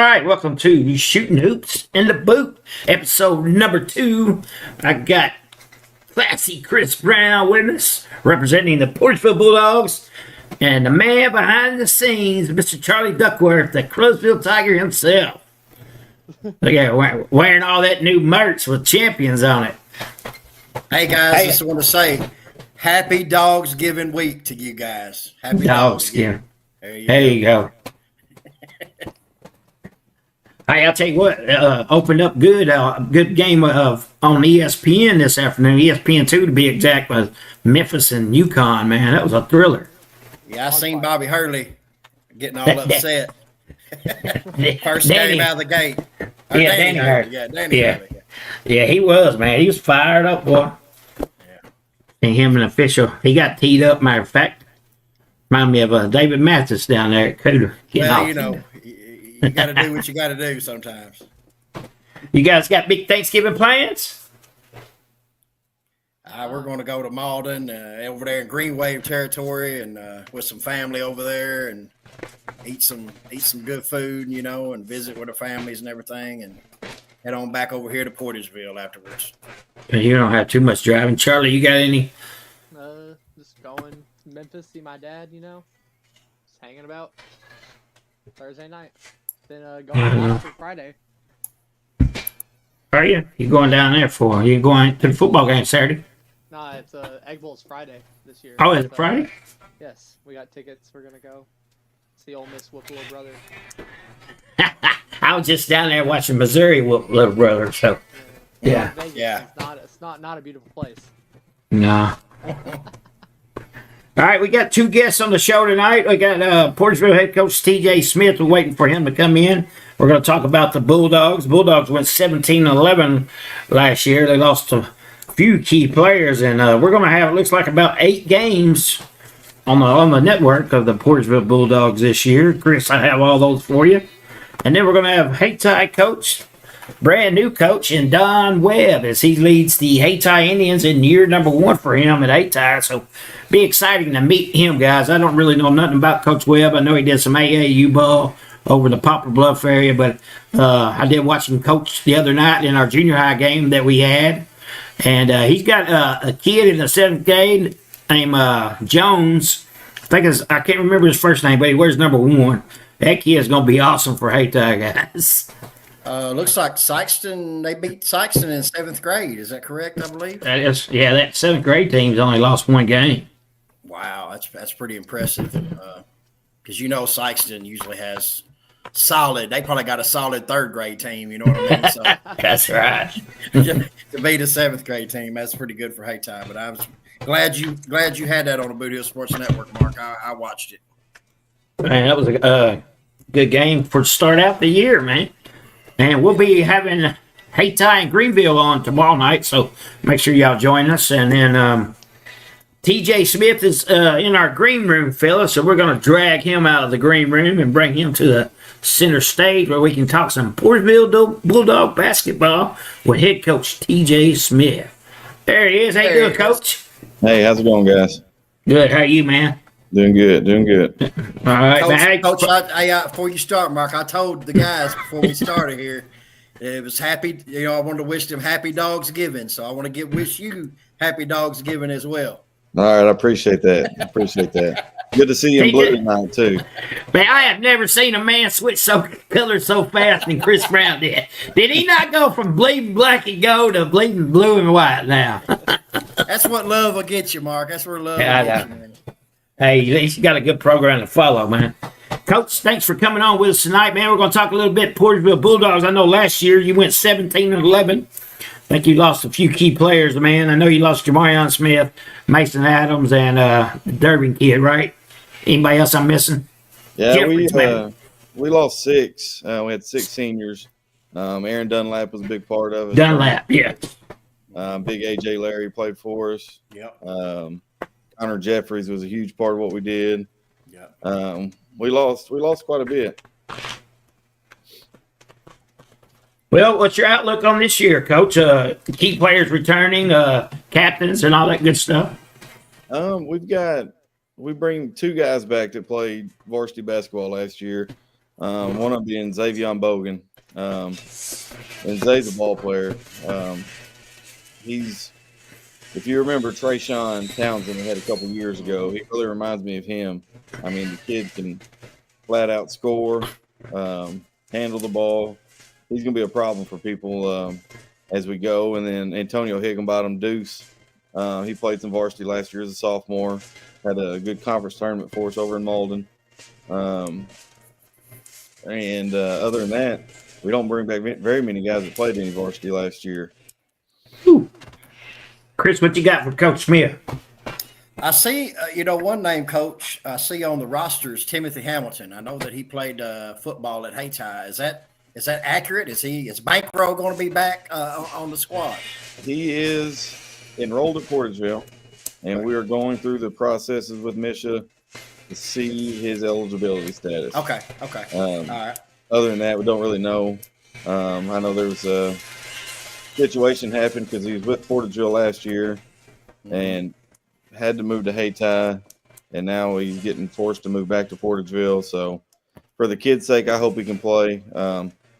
right, welcome to Shooting Hoops in the Boot, episode number 2. I got classy Chris Brown with us, representing the Portageville Bulldogs, and the man behind the scenes, Mr. Charlie Duckworth, the Crowsville Tiger himself. Look at wearing all that new merch with champions on it. Hey guys, just want to say happy Dogs Giving Week to you guys. Happy Dogs Giving. There you go. Hey, I'll tell you what, opened up good game on ESPN this afternoon, ESPN2 to be exact, was Memphis and UConn, man. That was a thriller. Yeah, I seen Bobby Hurley getting all upset. First game out of the gate. Yeah, Danny Hurley. Yeah, he was, man. He was fired up, boy. Yeah. And him an official, he got teed up, matter of fact. Remind me of David Mathis down there at Cooter. Well, you know, you got to do what you got to do sometimes. You guys got big Thanksgiving plans? We're going to go to Malden, over there in Green Wave territory, and with some family over there, and eat some good food, you know, and visit with the families and everything, and head on back over here to Portageville afterwards. You don't have too much driving. Charlie, you got any? Just going to Memphis, see my dad, you know, just hanging about Thursday night. Then going out for Friday. Are you? You going down there for? You going to the football game Saturday? No, it's Egg Bowl's Friday this year. Oh, is it Friday? Yes, we got tickets. We're gonna go see Ole Miss whoop little brother. I was just down there watching Missouri whoop little brother. So yeah. Yeah. It's not a beautiful place. No. All right, we got 2 guests on the show tonight. We got Portageville head coach T.J. Smith. We're waiting for him to come in. We're going to talk about the Bulldogs. Bulldogs went 17-11 last year. They lost a few key players, and we're going to have, it looks like, about 8 games on the network of the Portageville Bulldogs this year. Chris, I have all those for you. And then we're going to have Hayti coach, brand new coach, and Don Webb, as he leads the Hayti Indians in year number 1 for him at Hayti. So be exciting to meet him, guys. I don't really know nothing about Coach Webb. I know he did some AAU ball over the Poplar Bluff area, but I did watch him coach the other night in our junior high game that we had. And he's got a kid in the 7th grade named Jones. I can't remember his first name, but he wears number 1. That kid's going to be awesome for Hayti, guys. Looks like Sykeston, they beat Sykeston in 7th grade. Is that correct, I believe? That 7th grade team's only lost 1 game. Wow, that's pretty impressive. Because you know Sykeston usually has they probably got a solid 3rd grade team, you know what I mean? So, that's right. To beat a 7th grade team, that's pretty good for Hayti. But I was glad you had that on the Boot Hill Sports Network, Mark. I watched it. Man, that was a good game for start out the year, man. And we'll be having Hayti and Greenville on tomorrow night, so make sure y'all join us. And then T.J. Smith is in our green room, fellas, so we're going to drag him out of the green room and bring him to the center stage where we can talk some Portageville Bulldog basketball with head coach T.J. Smith. There he is. How you doing, Coach? Hey, how's it going, guys? Good. How are you, man? Doing good. All right, Coach, before you start, Mark, I told the guys before we started here, it was happy. You know, I wanted to wish them happy Dogs Giving, so I want to wish you happy Dogs Giving as well. All right, I appreciate that. Good to see you in blue tonight too. Man, I have never seen a man switch colors so fast than Chris Brown did. Did he not go from bleeding black and gold to bleeding blue and white now? That's what love will get you, Mark. That's where love will get you, man. Hey, he's got a good program to follow, man. Coach, thanks for coming on with us tonight, man. We're going to talk a little bit Portageville Bulldogs. I know last year you went 17-11. I think you lost a few key players, man. I know you lost Jamarion Smith, Mason Adams, and the Durbin kid, right? Anybody else I'm missing? Yeah, we lost 6. We had 6 seniors. Aaron Dunlap was a big part of it. Dunlap, yeah. Big A.J. Larry played for us. Yep. Connor Jeffries was a huge part of what we did. Yeah. We lost quite a bit. Well, what's your outlook on this year, Coach? Key players returning, captains, and all that good stuff. We bring 2 guys back that played varsity basketball last year. One of them being Xavion Bogan. And Zay's a ball player. If you remember Trayshawn Townsend we had a couple years ago, he really reminds me of him. I mean, the kid can flat out score, handle the ball. He's going to be a problem for people as we go. And then Antonio Higginbottom Deuce, he played some varsity last year as a sophomore, had a good conference tournament for us over in Malden. And other than that, we don't bring back very many guys that played any varsity last year. Whew. Chris, what you got for Coach Smith? I see, one name, Coach, I see on the roster is Timothy Hamilton. I know that he played football at Hayti. Is that accurate? Is Bankroll going to be back on the squad? He is enrolled at Portageville, and we are going through the processes with Misha to see his eligibility status. Okay. All right. Other than that, we don't really know. I know there was a situation happened because he was with Portageville last year and had to move to Hayti, and now he's getting forced to move back to Portageville. So for the kid's sake, I hope he can play.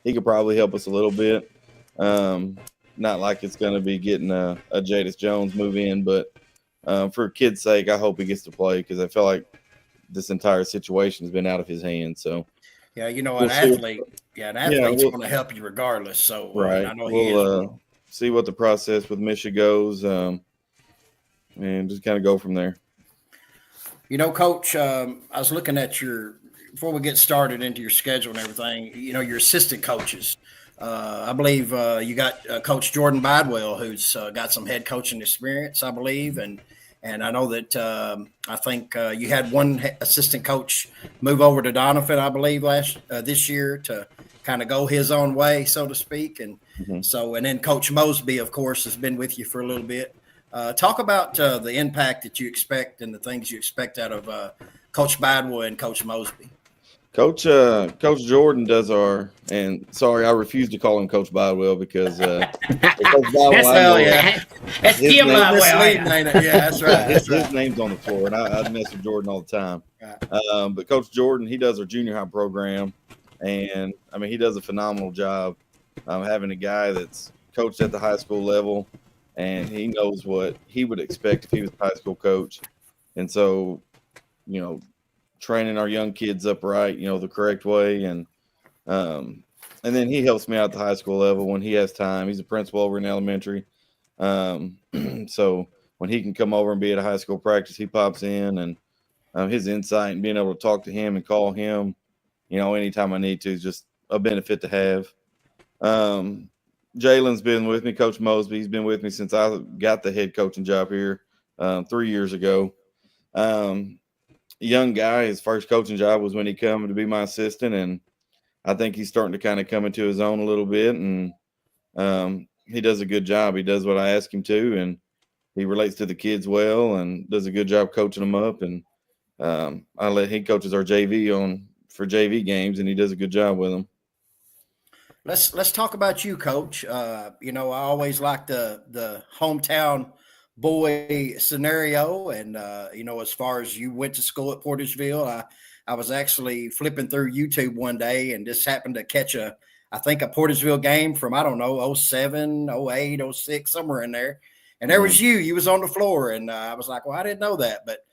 He could probably help us a little bit. Not like it's going to be getting a Jadis Jones move in, but for kid's sake, I hope he gets to play because I feel like this entire situation has been out of his hands. So yeah, an athlete's going to help you regardless. So right, I know we'll see what the process with Misha goes, and just kind of go from there. Coach, I was looking at before we get started into your schedule and everything, your assistant coaches. I believe you got Coach Jordan Bidwell, who's got some head coaching experience, I believe. And I know that I think you had one assistant coach move over to Donovan, I believe, this year to kind of go his own way, so to speak. And and then Coach Mosby, of course, has been with you for a little bit. Talk about the impact that you expect and the things you expect out of Coach Bidwell and Coach Mosby. Coach Jordan does sorry, I refuse to call him Coach Bidwell because Coach Bidwell, That's Jim Bidwell. Yeah, that's right. His name's on the floor, and I mess with Jordan all the time. But Coach Jordan, he does our junior high program, and I mean he does a phenomenal job having a guy that's coached at the high school level, and he knows what he would expect if he was a high school coach, and so training our young kids up right, the correct way. And then he helps me out at the high school level when he has time. He's a principal over in elementary. So when he can come over and be at a high school practice, he pops in, and his insight and being able to talk to him and call him, anytime I need to is just a benefit to have. Jalen's been with me, Coach Mosby. He's been with me since I got the head coaching job here 3 years ago. Young guy, his first coaching job was when he came to be my assistant, and I think he's starting to kind of come into his own a little bit, and he does a good job. He does what I ask him to, and he relates to the kids well and does a good job coaching them up. And he coaches our JV for JV games, and he does a good job with them. Let's talk about you, Coach. I always like the hometown boy scenario, and as far as you went to school at Portageville, I was actually flipping through YouTube one day and just happened to catch a Portageville game from, I don't know, 07, 08, 06, somewhere in there, and there was you was on the floor, and I was like, well, I didn't know that. But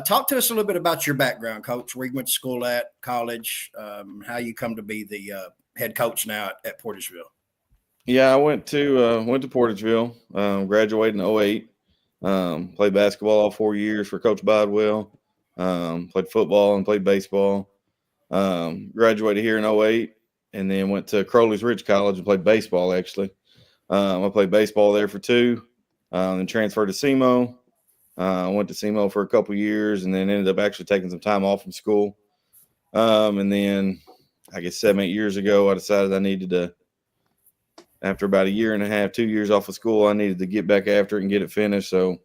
talk to us a little bit about your background, Coach, where you went to school at, college, how you come to be the head coach now at Portageville. Yeah, I went to Portageville, graduated in 08. Played basketball all 4 years for Coach Bidwell. Played football and played baseball. Graduated here in 08, and then went to Crowley's Ridge College and played baseball, actually. I played baseball there for 2, then transferred to SEMO. Went to SEMO for a couple years, and then ended up actually taking some time off from school. And then I guess 7-8 years ago, I decided I needed to, after about a year and a half, 2 years off of school, I needed to get back after it and get it finished. So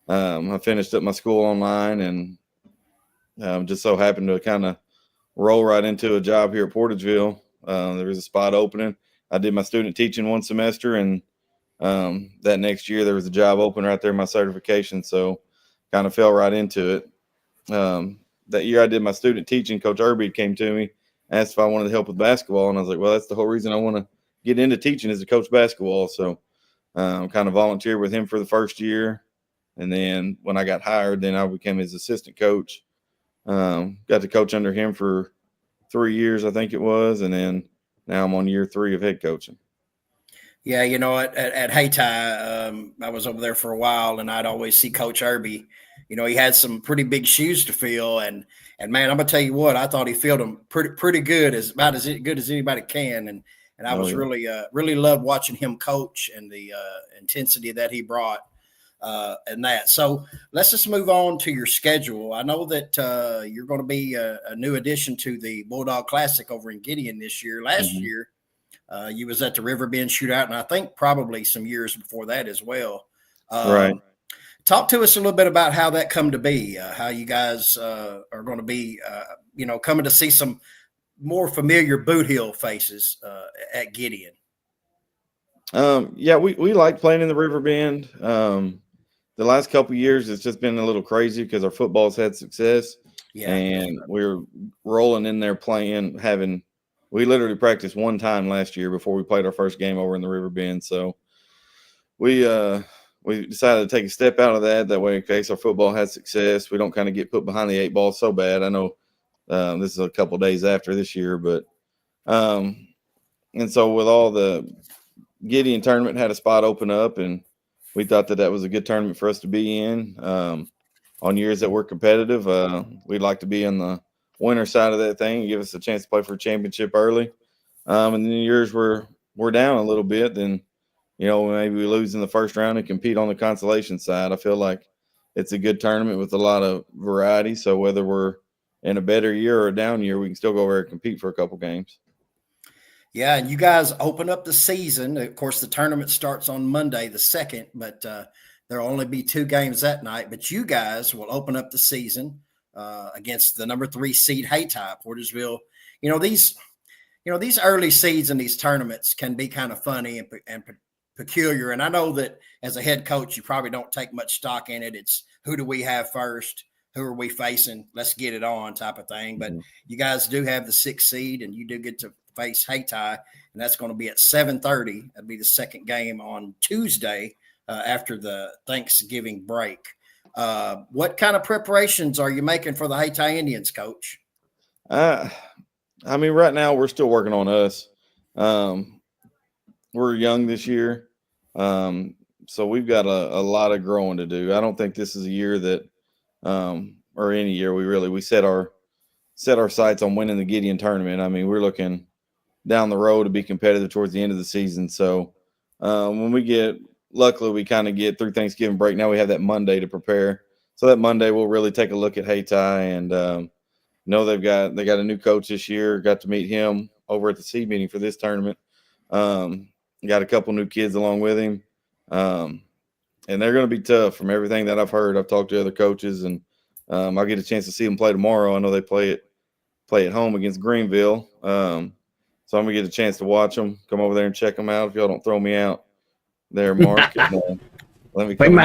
I finished up my school online, and just so happened to kind of roll right into a job here at Portageville. There was a spot opening. I did my student teaching one semester, and that next year there was a job open right there in my certification. So kind of fell right into it. That year I did my student teaching, Coach Irby came to me asked if I wanted to help with basketball, and I was like, well, that's the whole reason I want to get into teaching is to coach basketball. So kind of volunteered with him for the first year. And then when I got hired, then I became his assistant coach. Got to coach under him for 3 years, I think it was. And then now I'm on year 3 of head coaching. Yeah, you know, at Hayti, I was over there for a while, and I'd always see Coach Irby. You know, he had some pretty big shoes to fill, and man, I'm gonna tell you what, I thought he filled them pretty good, about as good as anybody can, and I was really loved watching him coach and the intensity that he brought, and that. So let's just move on to your schedule. I know that you're going to be a new addition to the Bulldog Classic over in Gideon this year. Last year. You was at the River Bend Shootout, and I think probably some years before that as well. Right. Talk to us a little bit about how that come to be, how you guys are going to be, coming to see some more familiar Boot Hill faces at Gideon. Yeah, we like playing in the River Bend. The last couple of years, it's just been a little crazy because our football's had success. Yeah. And we're rolling in there playing, we literally practiced one time last year before we played our first game over in the River Bend. So we decided to take a step out of that. That way, in case our football has success, we don't kind of get put behind the 8 ball so bad. I know this is a couple of days after this year, but and so with all the Gideon tournament had a spot open up, and we thought that was a good tournament for us to be in. On years that we're competitive, we'd like to be on the winner side of that thing and give us a chance to play for a championship early. And then years we're down a little bit, then, maybe we lose in the first round and compete on the consolation side. I feel like it's a good tournament with a lot of variety. So whether we're in a better year or a down year, we can still go over and compete for a couple games. Yeah, and you guys open up the season. Of course, the tournament starts on Monday, the 2nd, but there'll only be 2 games that night. But you guys will open up the season against the number 3 seed Hayti, Portageville. These early seeds in these tournaments can be kind of funny and peculiar. And I know that as a head coach, you probably don't take much stock in it. It's who do we have first? Who are we facing? Let's get it on type of thing. But you guys do have the 6th seed, and you do get to face Hayti, and that's going to be at 7:30. That'll be the second game on Tuesday after the Thanksgiving break. What kind of preparations are you making for the Hayti Indians, Coach? Right now we're still working on us. We're young this year. So we've got a lot of growing to do. I don't think this is a year that, or any year we set our sights on winning the Gideon tournament. We're looking down the road to be competitive towards the end of the season. So luckily we kind of get through Thanksgiving break. Now we have that Monday to prepare. So that Monday we'll really take a look at Hayti, and know they got a new coach this year. Got to meet him over at the seed meeting for this tournament. Got a couple new kids along with him. And they're going to be tough from everything that I've heard. I've talked to other coaches, and I'll get a chance to see them play tomorrow. I know they play at home against Greenville. So I'm going to get a chance to watch them, come over there and check them out if y'all don't throw me out there, Mark. And, let me come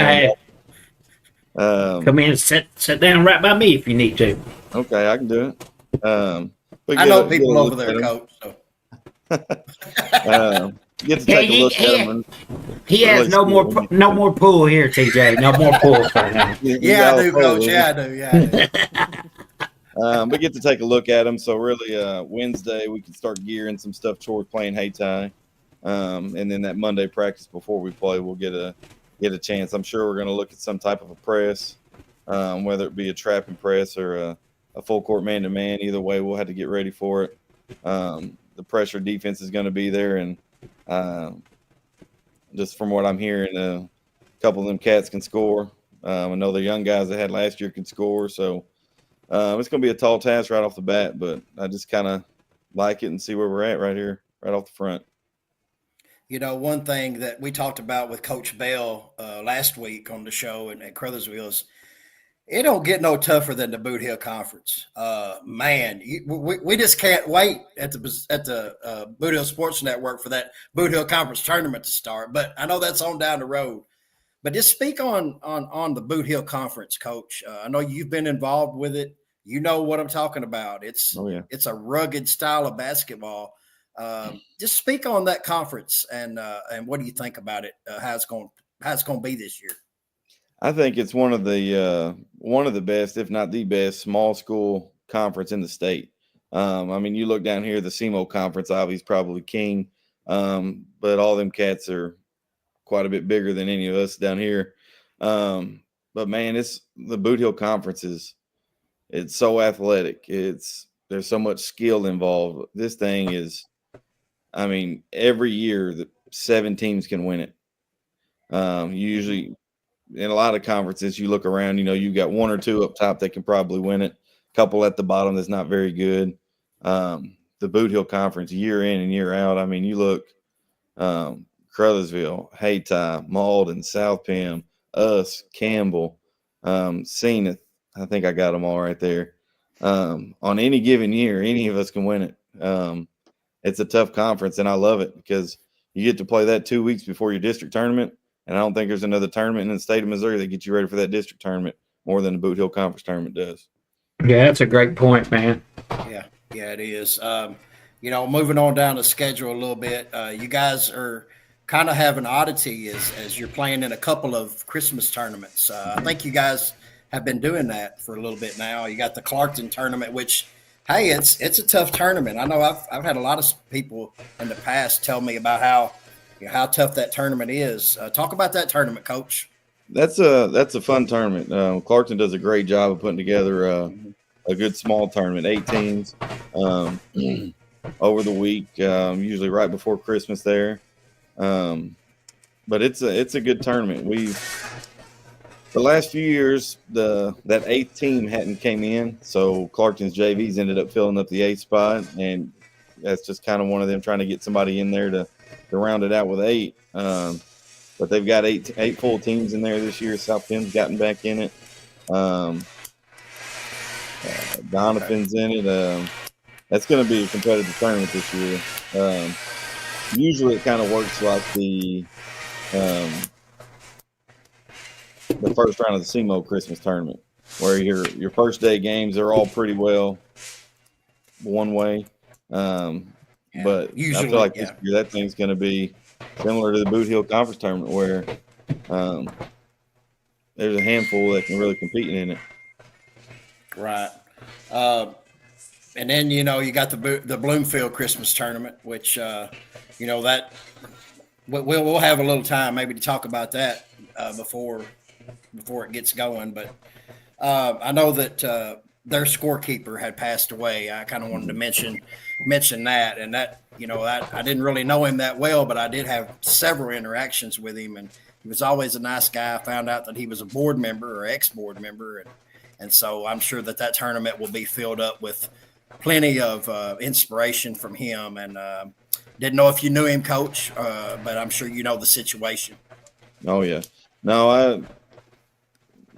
come in and sit down right by me if you need to. Okay, I can do it. I know people over there, Coach. So. Get to take a look at them. He has no more pool here, TJ. No more pool for him. Yeah, I do, Coach. Yeah, I do. But get to take a look at them. So really, Wednesday we can start gearing some stuff towards playing Hayti, and then that Monday practice before we play, we'll get a chance. I'm sure we're going to look at some type of a press, whether it be a trapping press or a full court man-to-man. Either way, we'll have to get ready for it. The pressure defense is going to be there, and just from what I'm hearing, a couple of them cats can score. I know the young guys that had last year can score, so it's going to be a tall task right off the bat, but I just kind of like it and see where we're at right here, right off the front. One thing that we talked about with Coach Bell last week on the show at Crothersville is it don't get no tougher than the Boot Hill Conference. Man, we just can't wait at the Boot Hill Sports Network for that Boot Hill Conference tournament to start. But I know that's on down the road. But just speak on the Boot Hill Conference, Coach. I know you've been involved with it. You know what I'm talking about. It's Oh yeah. it's a rugged style of basketball. Just speak on that conference and what do you think about it? How it's going to be this year? I think it's one of the best, if not the best, small school conference in the state. I mean, you look down here, the SEMO conference, obviously, is probably king, but all them cats are quite a bit bigger than any of us down here. But man, it's the Boot Hill Conference it's so athletic. There's so much skill involved. This thing is, I mean, every year the 7 teams can win it. Usually in a lot of conferences, you look around, you've got 1 or 2 up top that can probably win it, a couple at the bottom that's not very good. The Boot Hill Conference, year in and year out, I mean, you look, Crothersville, Haytie, Malden, South Pim, us, Campbell, Zenith. I think I got them all right there. On any given year, any of us can win it. It's a tough conference, and I love it because you get to play that 2 weeks before your district tournament. And I don't think there's another tournament in the state of Missouri that gets you ready for that district tournament more than the Boot Hill Conference tournament does. Yeah, that's a great point, man. Yeah, it is. Moving on down the schedule a little bit, you guys are kind of have an oddity as you're playing in a couple of Christmas tournaments. I think you guys have been doing that for a little bit now. You got the Clarkton tournament, which, hey, it's a tough tournament. I know I've had a lot of people in the past tell me about how tough that tournament is. Talk about that tournament, Coach. That's a fun tournament. Clarkton does a great job of putting together a good small tournament, 8 teams over the week, usually right before Christmas there. But it's a good tournament. The last few years, that 8th team hadn't came in, so Clarkton's JVs ended up filling up the 8th spot, and that's just kind of one of them trying to get somebody in there to round it out with 8. But they've got eight full teams in there this year. South Bend's gotten back in it. Doniphan's in it. That's going to be a competitive tournament this year. Usually it kind of works like the first round of the SEMO Christmas tournament, where your first day games are all pretty well one way. But usually, I feel like this year that thing's going to be similar to the Boot Hill Conference tournament, where there's a handful that can really compete in it. Right. And then, you got the Bloomfield Christmas tournament, which, that we'll have a little time maybe to talk about that before it gets going. But I know that their scorekeeper had passed away. I kind of wanted to mention that, and that, I didn't really know him that well, but I did have several interactions with him, and he was always a nice guy. I found out that he was a board member or ex-board member, and so I'm sure that tournament will be filled up with plenty of inspiration from him. And didn't know if you knew him, Coach, but I'm sure you know the situation. Oh yeah, no, I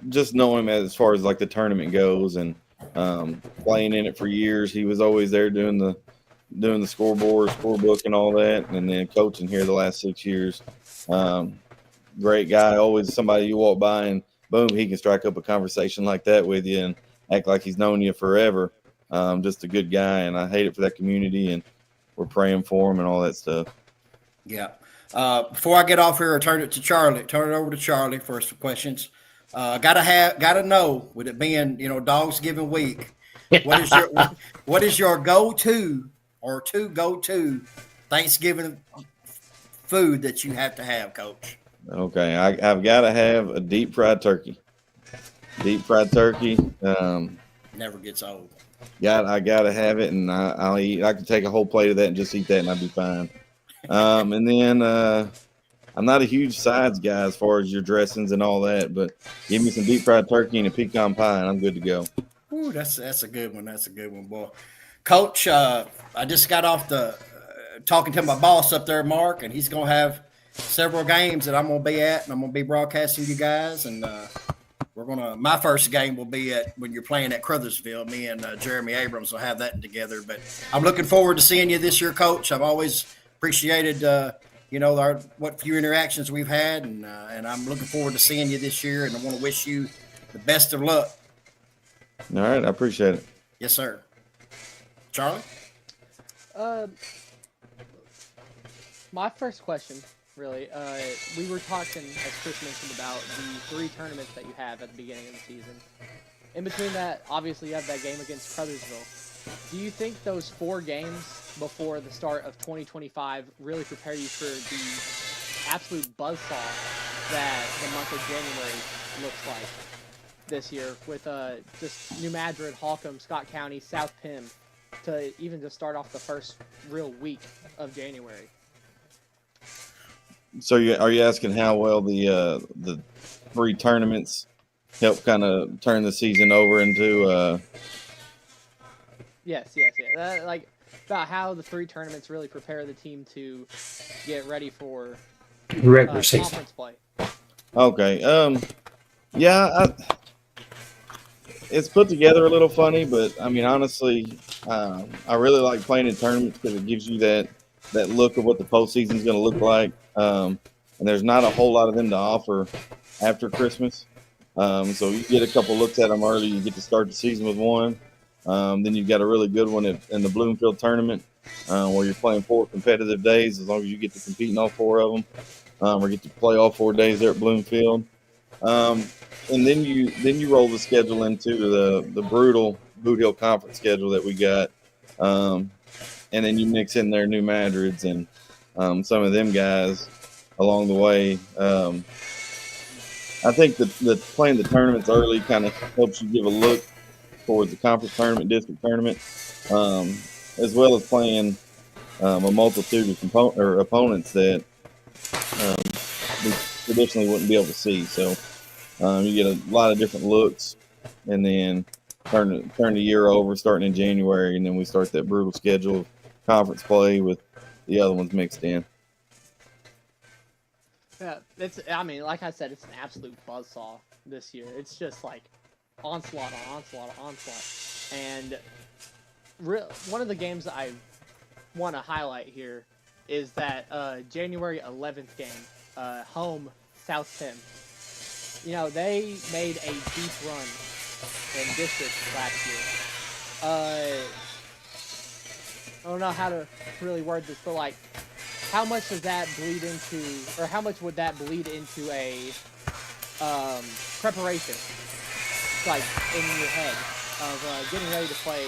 just know him as far as like the tournament goes, and playing in it for years. He was always there doing the scorebook and all that, and then coaching here the last 6 years. Great guy, always somebody you walk by and boom, he can strike up a conversation like that with you and act like he's known you forever. Just a good guy, and I hate it for that community, and we're praying for him and all that stuff. Yeah. Before I get off here, I'll turn it over to Charlie for some questions. Gotta know, with it being, Dogs Giving Week, what is your go-to or two go-to Thanksgiving food that you have to have, Coach? Okay, I've got to have a deep fried turkey. Never gets old. I gotta have it, and I'll eat. I can take a whole plate of that and just eat that, and I'll be fine. And then I'm not a huge sides guy as far as your dressings and all that, but give me some deep fried turkey and a pecan pie, and I'm good to go. Ooh, that's a good one. That's a good one, boy. Coach, I just got off the talking to my boss up there, Mark, and he's gonna have several games that I'm gonna be at, and I'm gonna be broadcasting you guys, and my first game will be when you're playing at Crothersville. Me and Jeremy Abrams will have that together. But I'm looking forward to seeing you this year, Coach. I've always appreciated, what few interactions we've had, and I'm looking forward to seeing you this year. And I want to wish you the best of luck. All right, I appreciate it. Yes, sir. Charlie? My first question, really, we were talking, as Chris mentioned, about the 3 tournaments that you have at the beginning of the season. In between that, obviously, you have that game against Crothersville. Do you think those 4 games before the start of 2025 really prepare you for the absolute buzzsaw that the month of January looks like this year with just New Madrid, Holcomb, Scott County, South Penn, to even just start off the first real week of January? So are you asking how well the 3 tournaments help kind of turn the season over into? Yes. Like about how the 3 tournaments really prepare the team to get ready for Regular season. conference play. Okay. Yeah. It's put together a little funny, but I mean, honestly, I really like playing in tournaments because it gives you that look of what the postseason is going to look like. And there's not a whole lot of them to offer after Christmas. So you get a couple looks at them early. You get to start the season with one. Then you've got a really good one in the Bloomfield tournament where you're playing 4 competitive days as long as you get to compete in all 4 of them or get to play all 4 days there at Bloomfield. And then you roll the schedule into the brutal Boot Hill Conference schedule that we got. And then you mix in their New Madrids and some of them guys along the way. I think that playing the tournaments early kind of helps you give a look towards the conference tournament, district tournament, as well as playing a multitude of opponents that we traditionally wouldn't be able to see. So you get a lot of different looks, and then turn the year over starting in January, and then we start that brutal schedule of conference play with the other ones mixed in. Yeah, like I said, it's an absolute buzzsaw this year. It's just like onslaught on onslaught on onslaught. And one of the games that I want to highlight here is that January 11th game, home South Penn. You know, they made a deep run in district last year. I don't know how to really word this, but like, how much does that bleed into, or how much would that bleed into a preparation, like in your head, of getting ready to play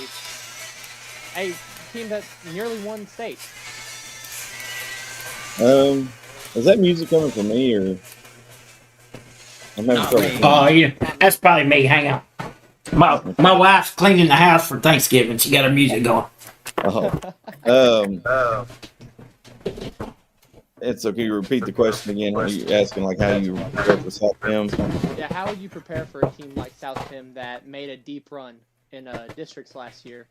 a team that nearly won state? Is that music coming from me, or I'm having trouble? Oh, yeah, that's probably me. Hang on. My wife's cleaning the house for Thanksgiving. She got her music going. It's okay. You repeat the question again. Are you asking like how you prepare for South Penn? Yeah, how would you prepare for a team like South Penn that made a deep run in districts last year?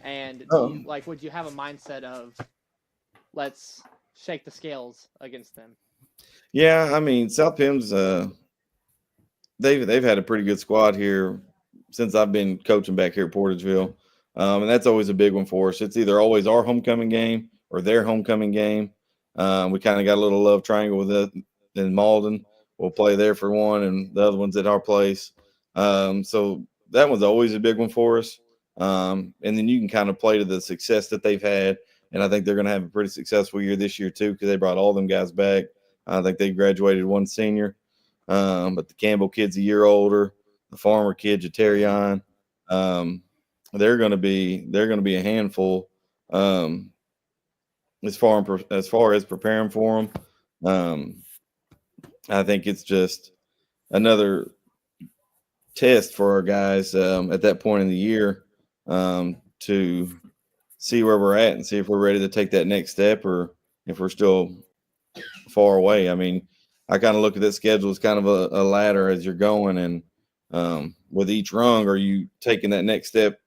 And would you have a mindset of let's shake the scales against them? Yeah, I mean South Penn's they've had a pretty good squad here since I've been coaching back here at Portageville, and that's always a big one for us. It's either always our homecoming game or their homecoming game. We kind of got a little love triangle with it in Malden. We'll play there for one, and the other one's at our place. So that one's always a big one for us. And then you can kind of play to the success that they've had. And I think they're going to have a pretty successful year this year, too, because they brought all them guys back. I think they graduated one senior. But the Campbell kid's a year older. The Farmer kid, Jaterion, they're going to be a handful as far as preparing for them. I think it's just another test for our guys at that point in the year to see where we're at and see if we're ready to take that next step or if we're still far away. I mean, I kind of look at this schedule as kind of a ladder as you're going, and with each rung, are you taking that next step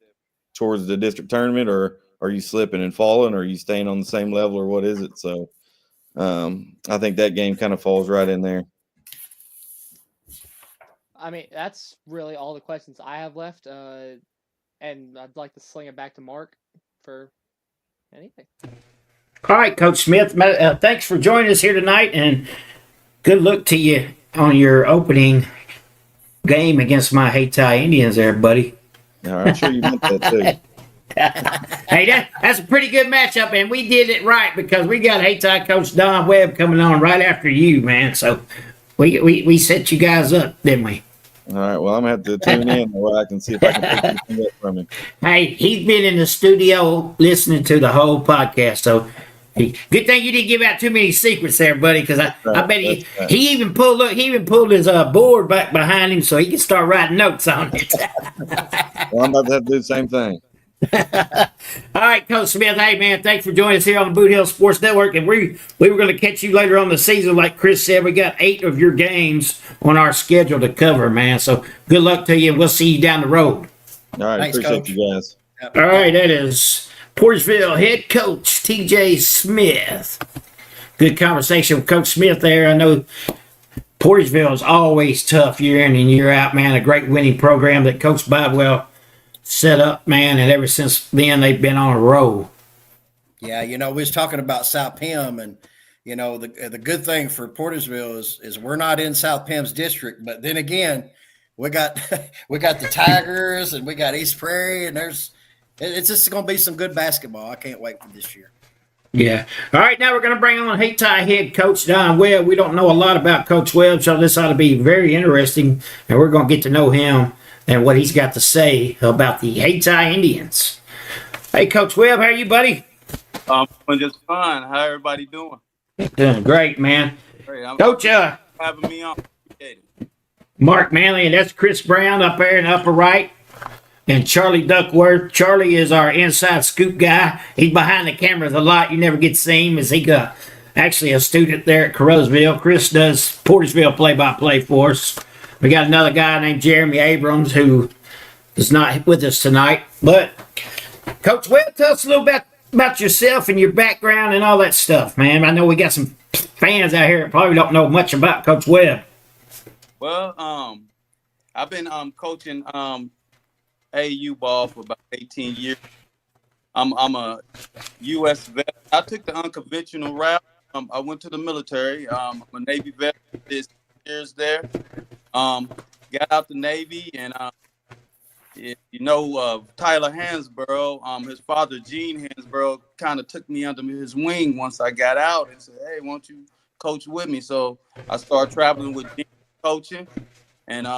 towards the district tournament, or are you slipping and falling, or are you staying on the same level, or what is it? So I think that game kind of falls right in there. I mean, that's really all the questions I have left, and I'd like to sling it back to Mark for anything. All right, Coach Smith, thanks for joining us here tonight, and good luck to you on your opening game against my Hayti Indians there, buddy. I'm sure you meant that too. Hey, that's a pretty good matchup, and we did it right because we got Hayti coach Don Webb coming on right after you, man. So we set you guys up, didn't we? All right. Well, I'm gonna have to tune in where I can see if I can pick anything up from him. Hey, he's been in the studio listening to the whole podcast, so good thing you didn't give out too many secrets there, buddy. Because I bet he even pulled his board back behind him so he can start writing notes on it. Well, I'm about to have to do the same thing. All right, Coach Smith. Hey, man, thanks for joining us here on the Boot Hill Sports Network. And we were going to catch you later on the season, like Chris said. We got 8 of your games on our schedule to cover, man. So good luck to you, and we'll see you down the road. All right, Thanks, appreciate Coach. you guys. All right, that is Portageville head coach T.J. Smith. Good conversation with Coach Smith there. I know Portageville is always tough year in and year out, man. A great winning program that Coach Bidwell set up, man, and ever since then they've been on a roll. Yeah, we was talking about South Pim, and the good thing for Portageville is we're not in South Pim's district, but then again, we got the Tigers and we got East Prairie, and it's just going to be some good basketball. I can't wait for this year. Yeah. All right, now we're going to bring on Hayti head coach Don Webb. We don't know a lot about Coach Webb, so this ought to be very interesting, and we're going to get to know him and what he's got to say about the Hayti Indians. Hey, Coach Webb, how are you, buddy? I'm doing just fine. How everybody doing? Doing great, man. Great. Coach, Having me on. Appreciate it. Mark Manley, and that's Chris Brown up there in the upper right, and Charlie Duckworth. Charlie is our inside scoop guy. He's behind the cameras a lot. You never get to see him, as he got actually a student there at Carruthville. Chris does Portageville play-by-play for us. We got another guy named Jeremy Abrams who is not with us tonight. But, Coach Webb, tell us a little bit about yourself and your background and all that stuff, man. I know we got some fans out here that probably don't know much about Coach Webb. Well, I've been coaching AAU ball for about 18 years. I'm a U.S. vet. I took the unconventional route. I went to the military. I'm a Navy vet. Did 6 years there. Got out the Navy, and Tyler Hansborough, his father Gene Hansborough, kind of took me under his wing once I got out and said, "Hey, won't you coach with me?" So I started traveling with Gene coaching, and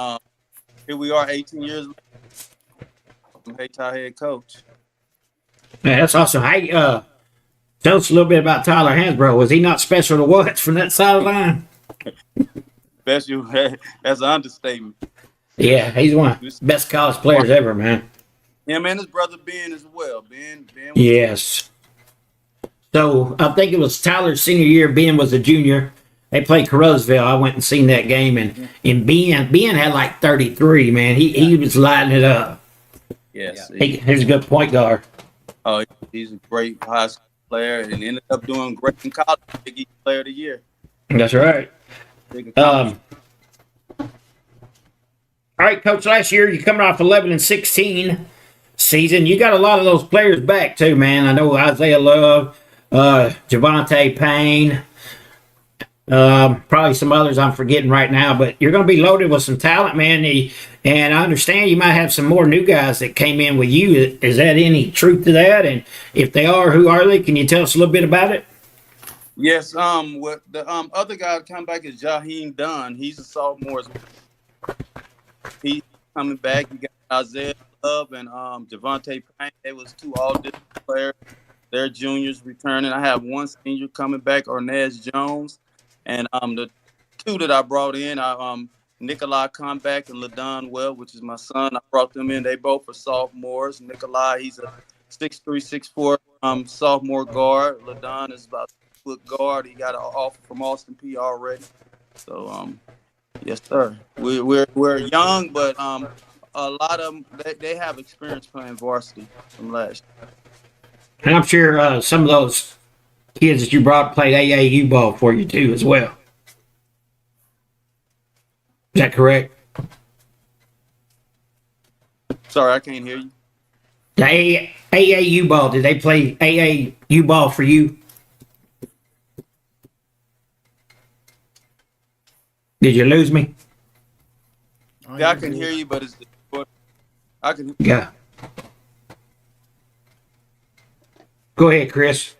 here we are, 18 years later. I'm Hayti head coach. Man, that's awesome. Hey, tell us a little bit about Tyler Hansborough. Was he not special to watch from that sideline? Special, that's an understatement. Yeah, he's one of the best college players ever, man. Him and his brother Ben as well. Ben Yes. So I think it was Tyler's senior year. Ben was a junior. They played Carruthville. I went and seen that game, and Ben had like 33, man. He was lighting it up. Yes. He's a good point guard. Oh, he's a great high school player and ended up doing great in college. Big East Player of the Year. That's right. All right, Coach. Last year you coming off 11-16 season. You got a lot of those players back too, man. I know Isaiah Love, Javante Payne, probably some others I'm forgetting right now. But you're going to be loaded with some talent, man. And I understand you might have some more new guys that came in with you. Is that any truth to that? And if they are, who are they? Can you tell us a little bit about it? Yes, what the other guy that come back is Jaheim Dunn. He's a sophomore as well. He's coming back. You got Isaiah Love and Javante Payne. They was 2 all-district players. They're juniors returning. I have 1 senior coming back, Ornez Jones. And the 2 that I brought in, Nikolai Comeback and LaDon Webb, which is my son. I brought them in. They both are sophomores. Nikolai, he's a 6'3", 6'4" sophomore guard. LaDon is about 6-foot guard. He got an offer from Austin P already. So, yes, sir. We're young, but a lot of them, they have experience playing varsity from last year. And I'm sure some of those kids that you brought played AAU ball for you too as well. Is that correct? Sorry, I can't hear you. The AAU ball, did they play AAU ball for you? Did you lose me? Yeah, I can hear you, but it's I can. Yeah. Go ahead, Chris.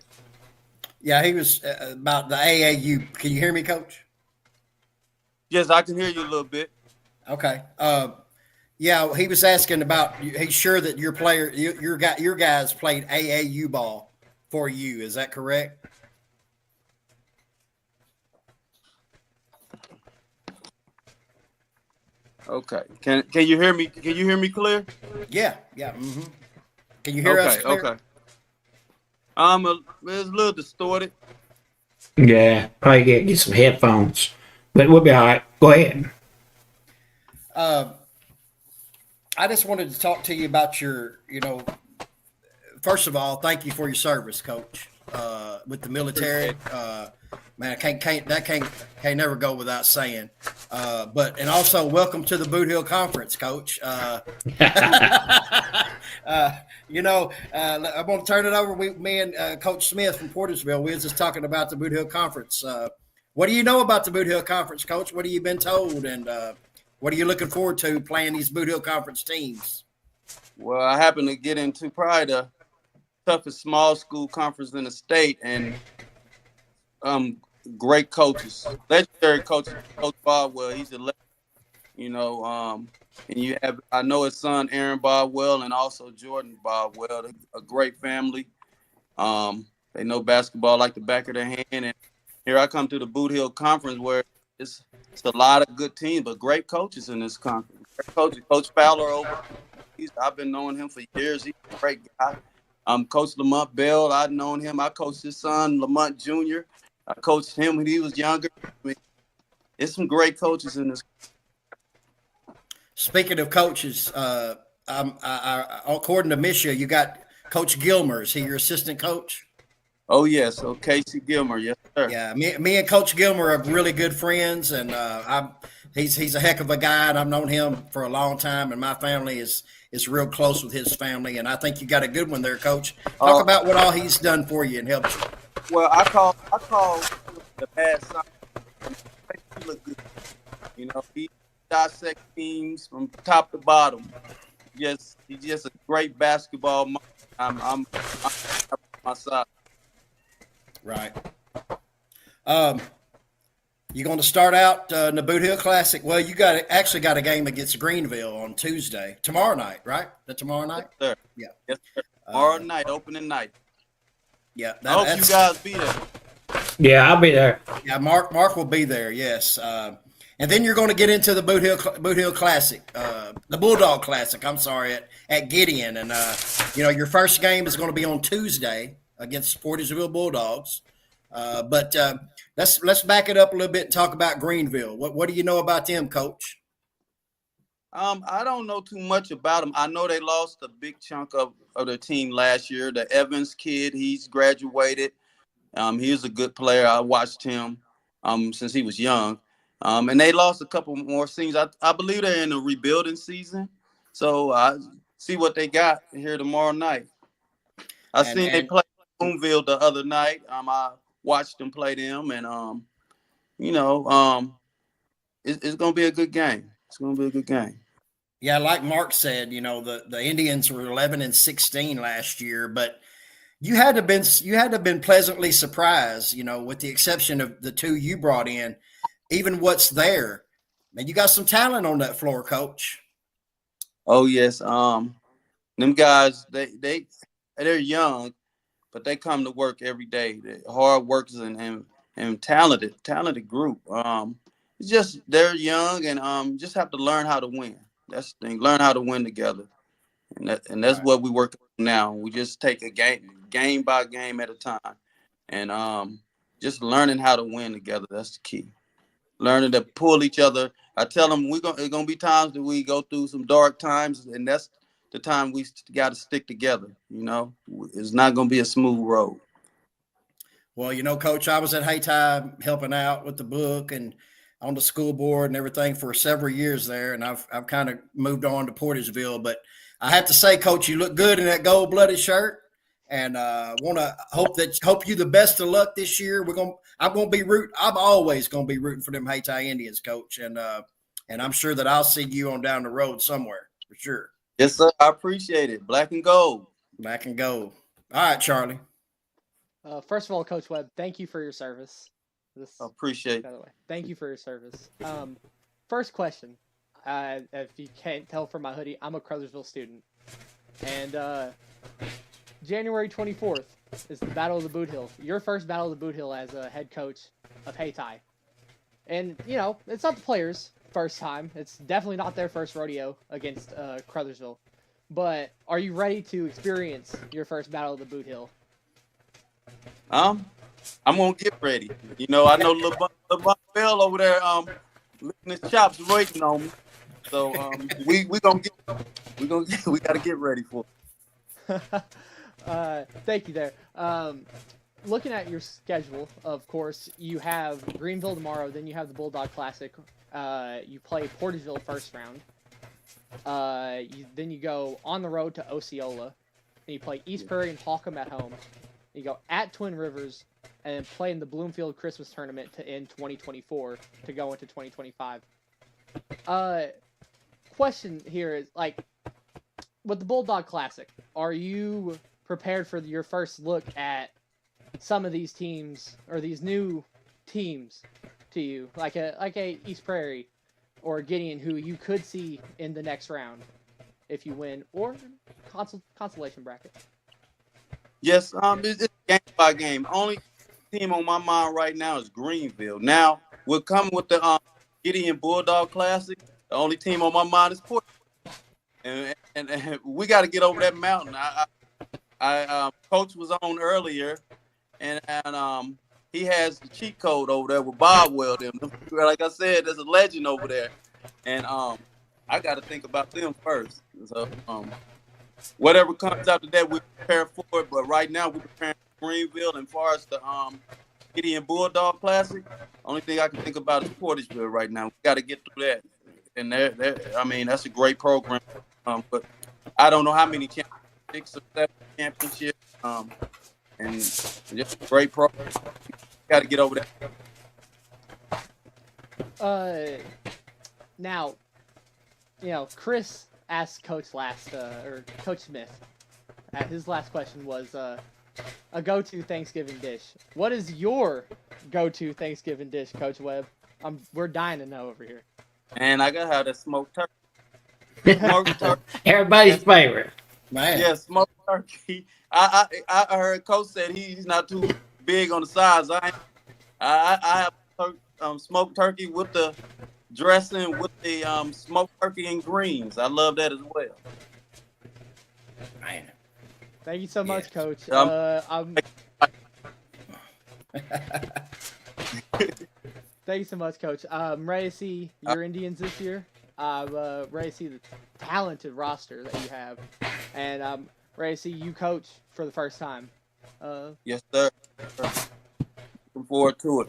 Yeah, he was about the AAU. Can you hear me, Coach? Yes, I can hear you a little bit. Okay. Yeah, he was asking about. He's sure that your guys played AAU ball for you. Is that correct? Okay. Can you hear me? Can you hear me clear? Yeah. Yeah. Mm-hmm. Can you hear us Okay. clear? Okay. It's a little distorted. Yeah, probably get some headphones, but we'll be all right. Go ahead. I just wanted to talk to you about first of all, thank you for your service, Coach, with the military. Man, can't never go without saying. And also welcome to the Boot Hill Conference, Coach. I'm going to turn it over. Me and Coach Smith from Portagevilles, we were just talking about the Boot Hill Conference. What do you know about the Boot Hill Conference, Coach? What have you been told, and what are you looking forward to playing these Boot Hill Conference teams? Well, I happen to get into probably the toughest small school conference in the state, and great coaches, legendary coaches. Coach Boswell, he's a legend, and you have, I know his son Aaron Boswell and also Jordan Boswell, a great family. They know basketball like the back of their hand, and here I come to the Boot Hill Conference where it's a lot of good teams, but great coaches in this conference. Great coaches. Coach Fowler over. I've been knowing him for years. He's a great guy. Coach Lamont Bell, I've known him. I coached his son, Lamont Jr. I coached him when he was younger. I mean, it's some great coaches in this. Speaking of coaches, according to Misha, you got Coach Gilmer. Is he your assistant coach? Oh, yes. So Casey Gilmer. Yes, sir. Yeah, me and Coach Gilmer are really good friends, and he's a heck of a guy, and I've known him for a long time, and my family is real close with his family, and I think you got a good one there, Coach. Talk about what all he's done for you and helped you. Well, I call the bad side. He look good. He dissect teams from top to bottom. He's just a great basketball mind. I'm my side. Right. You're going to start out in the Boot Hill Classic. Well, you actually got a game against Greenville on Tuesday, tomorrow night, right? Tomorrow night. Yes, sir. Yeah. Yes, sir. Tomorrow night, opening night. Yeah. I hope you guys be there. Yeah, I'll be there. Yeah, Mark will be there. Yes. And then you're going to get into the Boot Hill Classic, the Bulldog Classic. I'm sorry, at Gideon, and your first game is going to be on Tuesday against Portageville Bulldogs. But let's back it up a little bit and talk about Greenville. What do you know about them, Coach? I don't know too much about them. I know they lost a big chunk of their team last year. The Evans kid, he's graduated. He was a good player. I watched him since he was young. And they lost a couple more seniors. I believe they're in a rebuilding season. So I see what they got here tomorrow night. They played Boonville the other night. I watched them play them, and it's going to be a good game. It's going to be a good game. Yeah, like Mark said, the Indians were 11-16 last year, but you had to have been pleasantly surprised, with the exception of the two you brought in. Even what's there, man, you got some talent on that floor, Coach. Oh yes, them guys, they're young, but they come to work every day. They're hard workers and talented group. It's just they're young and just have to learn how to win. That's the thing. Learn how to win together, and that's right. What we work on now. We just take a game by game at a time, and just learning how to win together. That's the key. Learning to pull each other. I tell them it's gonna be times that we go through some dark times, and that's the time we got to stick together. It's not gonna be a smooth road. Well, Coach, I was at Hayti helping out with the book and on the school board and everything for several years there, and I've kind of moved on to Portageville. But I have to say, Coach, you look good in that gold-blooded shirt, and want to hope you the best of luck this year. I'm always gonna be rooting for them Hayti Indians, Coach, and I'm sure that I'll see you on down the road somewhere for sure. Yes, sir. I appreciate it. Black and gold. Back and go. All right, Charlie. First of all, Coach Webb, thank you for your service. This, I appreciate by it. the way, thank you for your service. First question. If you can't tell from my hoodie, I'm a Crothersville student, and January 24th is the Battle of the Boot Hill. Your first Battle of the Boot Hill as a head coach of Hayti. And, you know, it's not the players' first time. It's definitely not their first rodeo against Crothersville. But are you ready to experience your first Battle of the Boot Hill? I'm gonna get ready. You know, I know LeBron Bell over there licking his chops waiting on me. So we gotta get ready for it. Thank you there. Looking at your schedule, of course, you have Greenville tomorrow, then you have the Bulldog Classic. You play Portageville first round. Then you go on the road to Osceola. Then you play East Prairie and Holcomb at home. Then you go at Twin Rivers and then play in the Bloomfield Christmas Tournament to end 2024 to go into 2025. Question here is, like, with the Bulldog Classic, are you prepared for your first look at some of these teams or these new teams to you, like a East Prairie or Gideon, who you could see in the next round if you win, or consolation bracket? Yes, it's game by game. Only team on my mind right now is Greenville. Now we're coming with the Gideon Bulldog Classic. The only team on my mind is Port, and we got to get over that mountain. I Coach was on earlier, and he has the cheat code over there with Bob Weld. Like I said, there's a legend over there, and I got to think about them first. So whatever comes after that, we prepare for it. But right now, we're preparing for Greenville. And as far as the Gideon Bulldog Classic, only thing I can think about is Portageville right now. We got to get through that. And I mean, that's a great program. But I don't know how many championships, 6 or 7 championships. And just a great program. Got to get over that. Now, you know, Chris asked Coach or Coach Smith, his last question was a go-to Thanksgiving dish. What is your go-to Thanksgiving dish, Coach Webb? We're dying to know over here. And I got to have that smoked turkey. Smoked turkey. Everybody's favorite. Man. Yeah, smoked turkey. I heard Coach said he's not too big on the size. I have smoked turkey with the dressing with the smoked turkey and greens. I love that as well. Man. Thank you so much, Coach. Thank you so much, Coach. I'm ready to see your Indians this year. I'm ready to see the talented roster that you have, and I'm ready to see you coach for the first time. Yes, sir. Looking forward to it.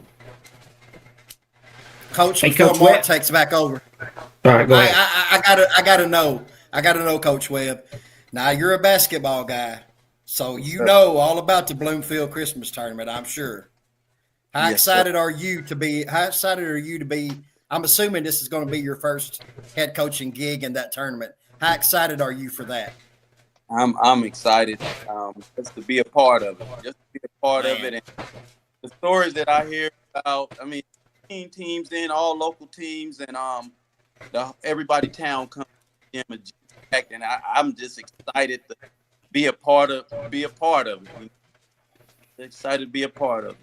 Coach, Hey, before Coach Mark Webb. takes back over, All right, go ahead. I gotta know, Coach Webb. Now you're a basketball guy, so you know all about the Bloomfield Christmas Tournament, I'm sure. How excited are you to be? I'm assuming this is going to be your first head coaching gig in that tournament. How excited are you for that? I'm excited just to be a part of it. Just to be a part of it. And the stories that I hear about, I mean, teams in all local teams, and everybody town comes in and I'm just excited to be a part of it. Excited to be a part of it.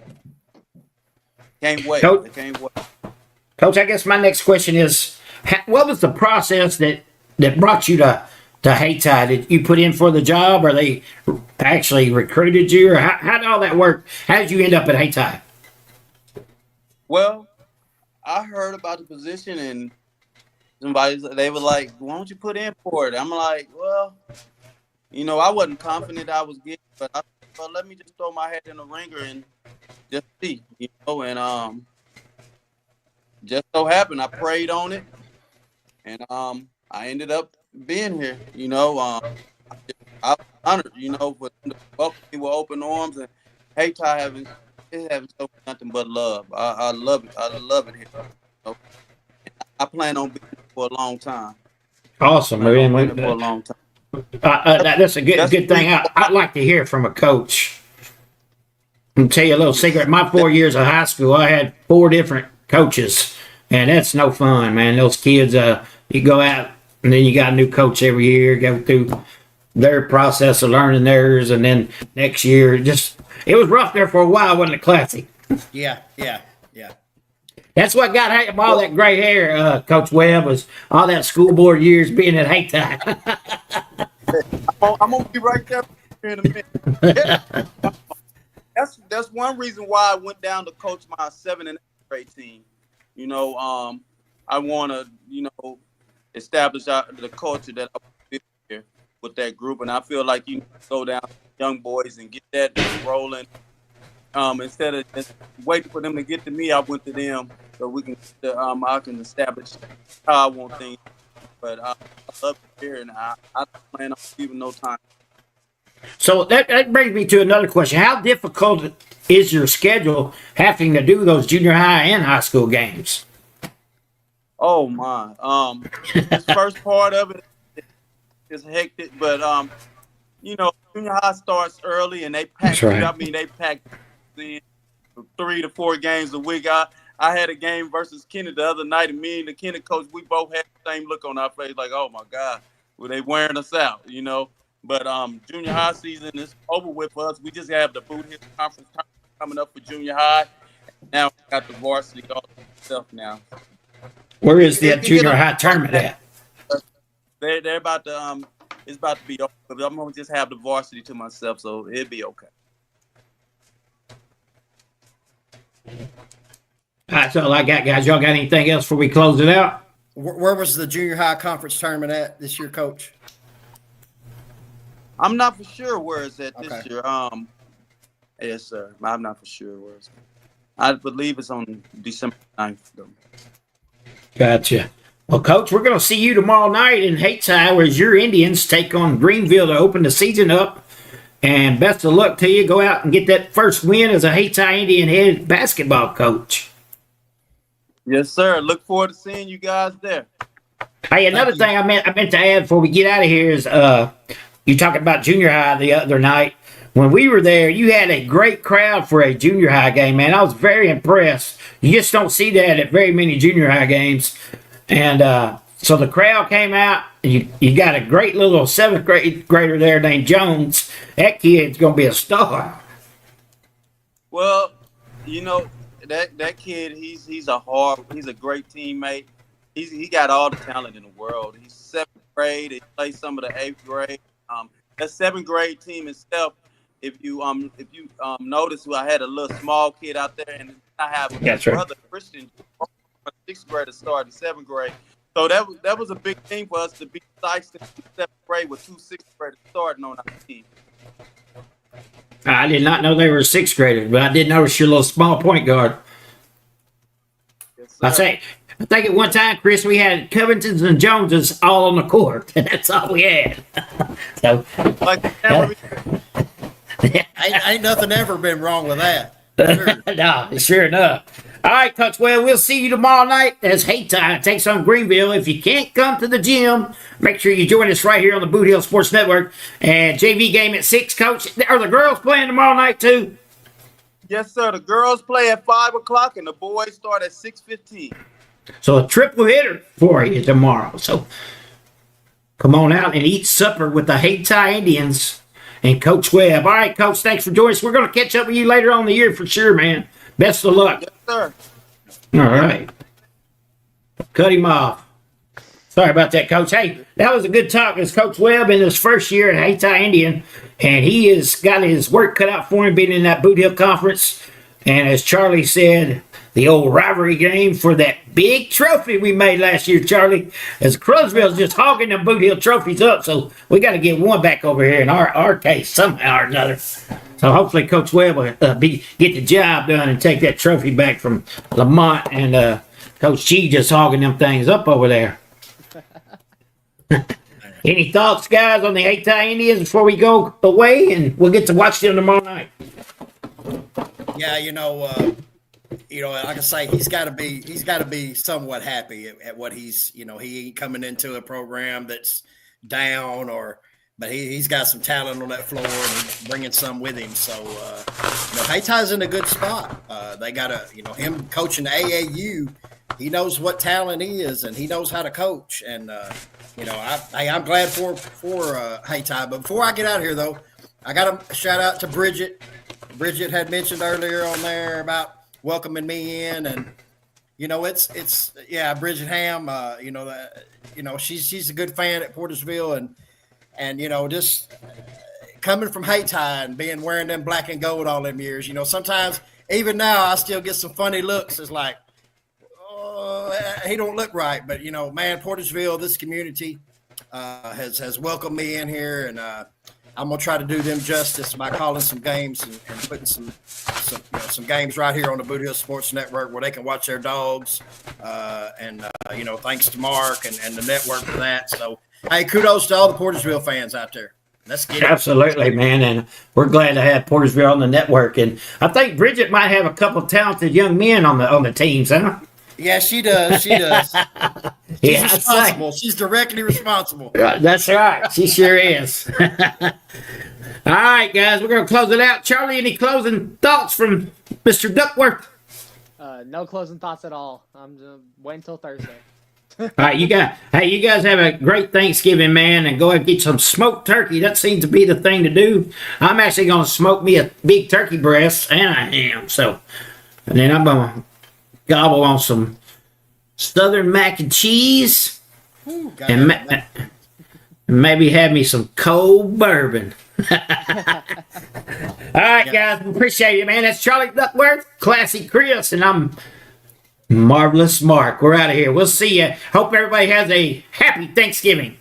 Can't wait. Coach, I can't wait. Coach, I guess my next question is, what was the process that brought you to Hayti? Did you put in for the job, or they actually recruited you, or how did all that work? How did you end up at Hayti? Well, I heard about the position, and they were like, "Why don't you put in for it?" I'm like, "Well, you know, I wasn't confident I was getting, but I thought, well, let me just throw my head in the ringer and just see, you know." And just so happened, I prayed on it, and I ended up being here. You know, I was honored, you know, for them to welcome me with open arms, and Hayti having so nothing but love. I love it. I love it here. So, I plan on being here for a long time. Awesome. I've Man. been there for a long time. That's a good thing. I'd like to hear from a coach. I'll tell you a little secret. My 4 years of high school, I had 4 different coaches, and that's no fun, man. Those kids, you go out, and then you got a new coach every year, go through their process of learning theirs, and then next year, it was rough there for a while, wasn't it, Classy? Yeah. That's what got all that gray hair, Coach Webb, was all that school board years being at Haytime. I'm gonna be right there in a minute. That's one reason why I went down to coach my 7th and 8th grade team. You know, I want to, establish the culture that I built here with that group, and I feel like you go down to young boys and get that rolling. Instead of just waiting for them to get to me, I went to them so we can I can establish how I want things. But I love it here, and I don't plan on leaving no time. So that brings me to another question. How difficult is your schedule having to do those junior high and high school games? Oh my! This first part of it is hectic, but junior high starts early, and they pack. That's right. I mean, they pack in 3 to 4 games a week. I had a game versus Kenny the other night, and me and the Kenny coach, we both had the same look on our face, like, oh my God, were they wearing us out, But junior high season is over with for us. We just have the Boot Hill Conference coming up for junior high. Now we got the varsity all stuff now. Where is that junior high tournament at? They're about to it's about to be over. I'm gonna just have the varsity to myself, so it'll be okay. That's all I got, guys. Y'all got anything else before we close it out? Where was the junior high conference tournament at this year, Coach? I'm not for sure where it's at this Okay. year. Yes, sir. I'm not for sure where it's at. I believe it's on December 9th, though. Gotcha. Well, Coach, we're going to see you tomorrow night in Haytime as your Indians take on Greenville to open the season up. And best of luck to you. Go out and get that first win as a Haytime Indian head basketball coach. Yes, sir. Look forward to seeing you guys there. Hey, another thing I meant to add before we get out of here is you talking about junior high the other night. When we were there, you had a great crowd for a junior high game, man. I was very impressed. You just don't see that at very many junior high games. And so the crowd came out, and you got a great little 7th grader there named Jones. That kid's going to be a star. Well, that kid, he's a great teammate. He got all the talent in the world. He's 7th grade. He played some of the 8th grade. That 7th grade team itself. If you notice, I had a little small kid out there, and I have a brother Christian, a 6th grader starting 7th grade. So that was a big thing for us to be Sykes in 7th grade with 2 6th graders starting on our team. I did not know they were 6th graders, but I did notice your little small point guard. Yes, I think at one time, Chris, we had Covingtons and Joneses all on the court, and that's all we had. So, Ain't nothing ever been wrong with that. Sure. no, sure enough. All right, Coach Well, we'll see you tomorrow night as Haytime takes on Greenville. If you can't come to the gym, make sure you join us right here on the Boot Hill Sports Network. And JV game at 6, Coach. Are the girls playing tomorrow night too? Yes, sir. The girls play at 5 o'clock, and the boys start at 6:15. So a triple hitter for you tomorrow. So come on out and eat supper with the Haytime Indians and Coach Webb. All right, Coach, thanks for joining us. We're going to catch up with you later on in the year for sure, man. Best of luck. Yes, sir. All right. Cut him off. Sorry about that, Coach. Hey, that was a good talk. It's Coach Webb in his first year at Haytime Indian, and he has got his work cut out for him being in that Boot Hill Conference. And as Charlie said, the old rivalry game for that big trophy we made last year, Charlie, as Crosville's just hogging them Boot Hill trophies up, so we got to get one back over here in our case somehow or another. So hopefully Coach Webb will get the job done and take that trophy back from Lamont and Coach G just hogging them things up over there. Any thoughts, guys, on the Haytime Indians before we go away? And we'll get to watch them tomorrow night. Yeah, like I say, he's got to be somewhat happy at what he's, he ain't coming into a program that's down but he's got some talent on that floor and he's bringing some with him. So, Haytie's in a good spot. They got him coaching the AAU. He knows what talent he is and he knows how to coach. And, I'm glad for Haytie. But before I get out of here, though, I got a shout out to Bridget. Bridget had mentioned earlier on there about welcoming me in, and Bridget Ham. She's a good fan at Portageville, and just coming from Hayti and wearing them black and gold all them years. Sometimes even now I still get some funny looks. It's like, oh, he don't look right, but man, Portageville, this community has welcomed me in here, and I'm gonna try to do them justice by calling some games and putting some games right here on the Boot Hill Sports Network where they can watch their dogs. Thanks to Mark and the network for that. So, hey, kudos to all the Portageville fans out there. Let's get it. Absolutely, man, and we're glad to have Portageville on the network. And I think Bridget might have a couple of talented young men on the teams, huh? Yeah, she does. She does. She's responsible. She's directly responsible. That's right. She sure is. All right, guys, we're going to close it out. Charlie, any closing thoughts from Mr. Duckworth? No closing thoughts at all. I'm waiting until Thursday. All right, you guys have a great Thanksgiving, man, and go ahead and get some smoked turkey. That seems to be the thing to do. I'm actually going to smoke me a big turkey breast and a ham. And then I'm going to gobble on some Southern mac and cheese. Ooh, and maybe have me some cold bourbon. All right, guys, appreciate it, man. That's Charlie Duckworth, Classy Chris, and I'm Marvelous Mark. We're out of here. We'll see you. Hope everybody has a happy Thanksgiving.